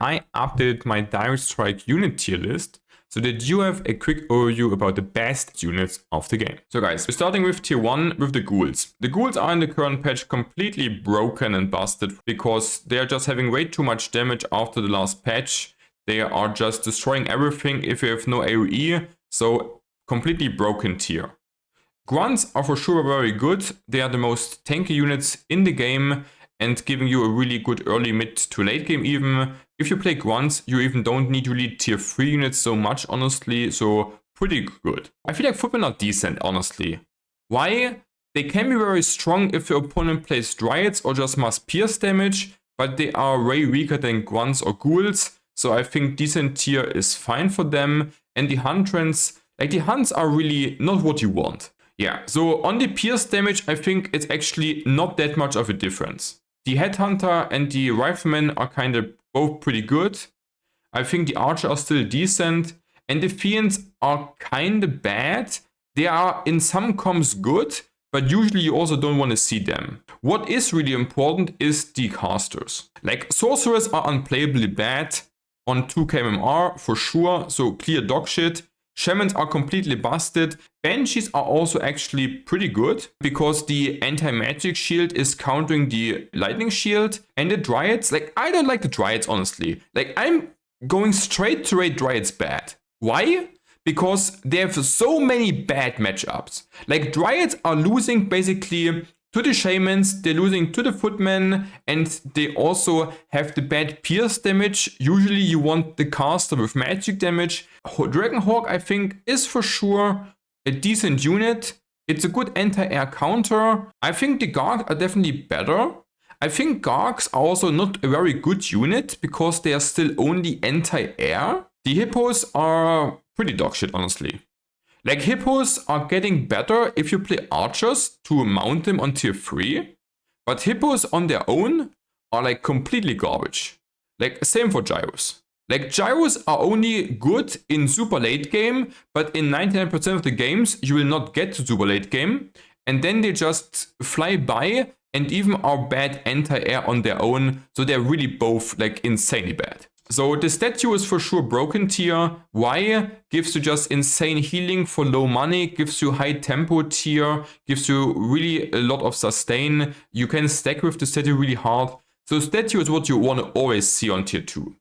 I updated my Direct Strike unit tier list so that you have a quick overview about the best units of the game. So guys, we're starting with tier 1 with the ghouls. The ghouls are in the current patch completely broken and busted because they are just having way too much damage after the last patch. They are just destroying everything if you have no AoE, so completely broken tier. Grunts are for sure very good. They are the most tanky units in the game and giving you a really good early, mid to late game even. If you play Grunts, you even don't need really tier 3 units so much, honestly, so pretty good. I feel like Footmen are decent, honestly. Why? They can be very strong if your opponent plays Dryads or just must pierce damage, but they are way weaker than Grunts or Ghouls, so I think decent tier is fine for them. And the Huntrents, like the Hunts are really not what you want. Yeah, so on the pierce damage, I think it's actually not that much of a difference. The Headhunter and the Rifleman are kind of both pretty good. I think the Archer are still decent. And the Fiends are kind of bad. They are in some comps good, but usually you also don't want to see them. What is really important is the casters. Like Sorcerers are unplayably bad on 2k MMR for sure, so clear dog shit. Shamans are completely busted. Banshees are also actually pretty good because the anti-magic shield is countering the lightning shield. And the Dryads, like I don't like the Dryads honestly. Like I'm going straight to rate Dryads bad. Why? Because they have so many bad matchups. Like Dryads are losing basically to the Shamans, they're losing to the Footmen, and they also have the bad pierce damage. Usually you want the caster with magic damage. Dragonhawk, I think, is for sure a decent unit. It's a good anti-air counter. I think the Gargs are definitely better. I think Gargs are also not a very good unit because they are still only anti-air. The Hippos are pretty dogshit, honestly. Like Hippos are getting better if you play Archers to mount them on tier 3. But Hippos on their own are like completely garbage. Like same for Gyros. Like Gyros are only good in super late game, but in 99% of the games you will not get to super late game. And then they just fly by and even are bad anti-air on their own. So they're really both like insanely bad. So the statue is for sure broken tier. Why? Gives you just insane healing for low money, gives you high tempo tier, gives you really a lot of sustain. You can stack with the statue really hard. So statue is what you want to always see on tier 2.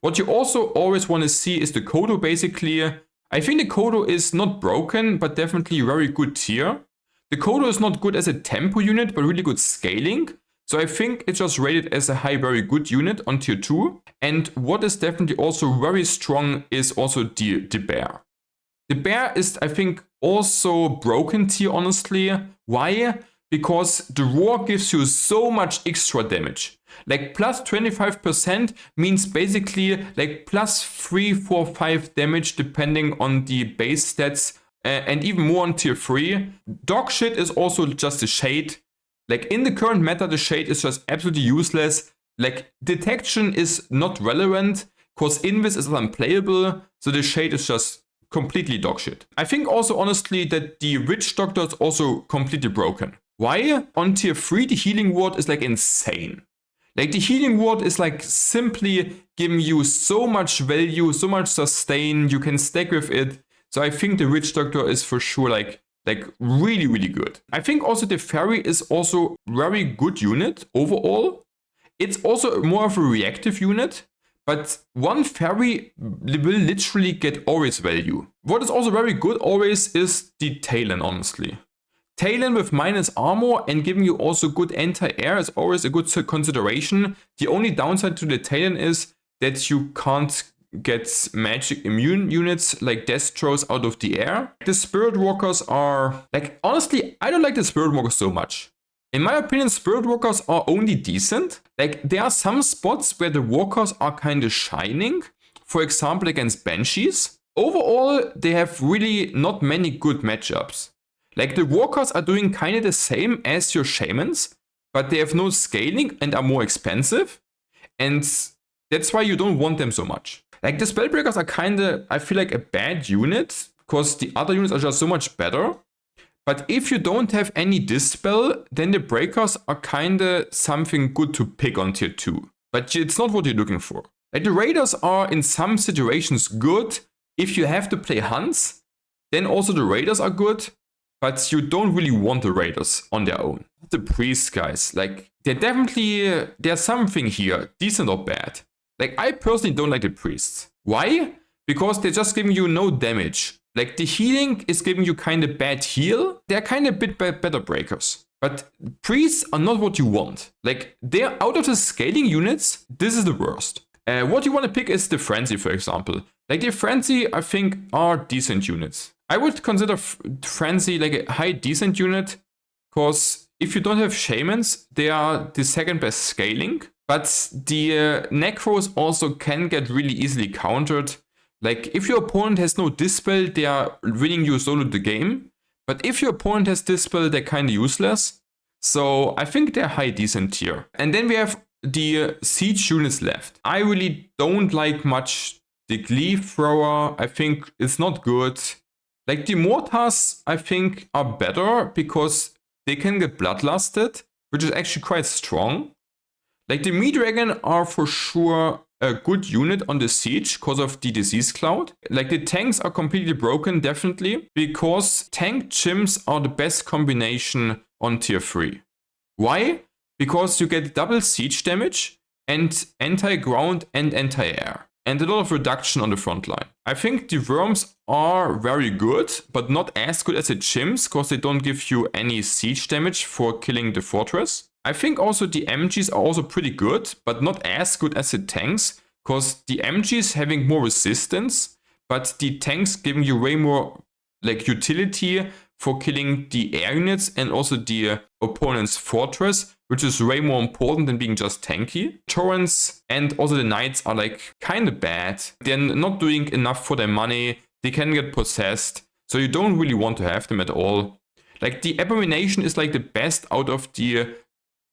What you also always want to see is the Kodo basically. I think the Kodo is not broken, but definitely very good tier. The Kodo is not good as a tempo unit, but really good scaling. So I think it's just rated as a high, very good unit on tier 2. And what is definitely also very strong is also the Bear. The Bear is, I think, also broken tier, honestly. Why? Because the Roar gives you so much extra damage. Like plus 25% means basically like plus 3, 4, 5 damage depending on the base stats. And even more on tier 3. Dog shit is also just a Shade. Like in the current meta, the Shade is just absolutely useless. Like detection is not relevant because Invis is unplayable. So the Shade is just completely dogshit. I think also honestly that the Witch Doctor is also completely broken. Why? On tier 3, the Healing Ward is like insane. Like the Healing Ward is like simply giving you so much value, so much sustain. You can stack with it. So I think the Witch Doctor is for sure like really, really good. I think also the Fairy is also very good unit overall. It's also more of a reactive unit, but one Fairy will literally get always value. What is also very good always is the Talon, honestly. Talon with minus armor and giving you also good anti-air is always a good consideration. The only downside to the Talon is that you can't get magic immune units like Death Throws out of the air. The Spirit Walkers are, like, honestly, I don't like the Spirit Walkers so much. In my opinion, Spirit Walkers are only decent. Like, there are some spots where the Walkers are kind of shining. For example, against Banshees. Overall, they have really not many good matchups. Like, the Walkers are doing kind of the same as your Shamans, but they have no scaling and are more expensive. And that's why you don't want them so much. Like the Spellbreakers are kind of, I feel like a bad unit because the other units are just so much better. But if you don't have any Dispel, then the Breakers are kind of something good to pick on tier 2. But it's not what you're looking for. Like the raiders are in some situations good. If you have to play hunts, then also the raiders are good, but you don't really want the raiders on their own. The priests, guys, like they're definitely, there's something here, decent or bad. Like I personally don't like the priests. Why? Because they're just giving you no damage. Like the healing is giving you kind of bad heal. They're kind of a bit better breakers. But priests are not what you want. Like they're out of the scaling units, this is the worst. What you want to pick is the Frenzy, for example. Like the Frenzy, I think, are decent units. I would consider Frenzy like a high decent unit, because if you don't have Shamans, they are the second best scaling. But the Necros also can get really easily countered. Like if your opponent has no Dispel, they are winning you solo the game. But if your opponent has Dispel, they're kind of useless. So I think they're high decent tier. And then we have the siege units left. I really don't like much the Gleave Thrower. I think it's not good. Like the Mortars, I think, are better because they can get bloodlusted, which is actually quite strong. Like the Meat Dragon are for sure a good unit on the siege because of the disease cloud. Like the tanks are completely broken, definitely, because tank chimps are the best combination on tier 3. Why? Because you get double siege damage and anti-ground and anti-air, and a lot of reduction on the front line. I think the worms are very good, but not as good as the chimps, because they don't give you any siege damage for killing the fortress. I think also the MGs are also pretty good, but not as good as the tanks, because the MGs having more resistance, but the tanks giving you way more like utility for killing the air units and also the opponent's fortress, which is way more important than being just tanky. Torrents and also the knights are like kind of bad. They're not doing enough for their money. They can get possessed, so you don't really want to have them at all. Like the Abomination is like the best out of the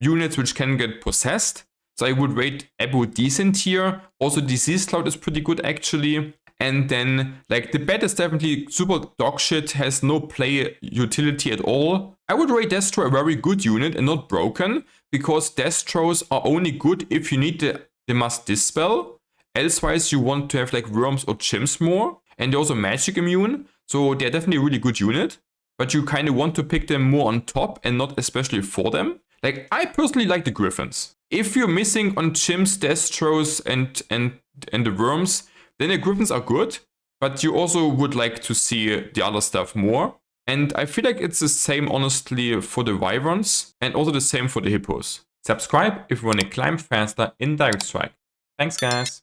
units which can get possessed. So I would rate Abo decent here. Also Disease Cloud is pretty good actually. And then like the bet is definitely super dog shit, has no play utility at all. I would rate Destro a very good unit and not broken, because Destros are only good if you need the must dispel. Elsewise you want to have like worms or chimps more. And they're also magic immune. So they're definitely a really good unit. But you kind of want to pick them more on top and not especially for them. Like I personally like the Griffins. If you're missing on chimps, Destros and the worms, then the Griffins are good, but you also would like to see the other stuff more. And I feel like it's the same honestly for the Wyverns and also the same for the Hippos. Subscribe if you want to climb faster in Direct Strike. Thanks guys.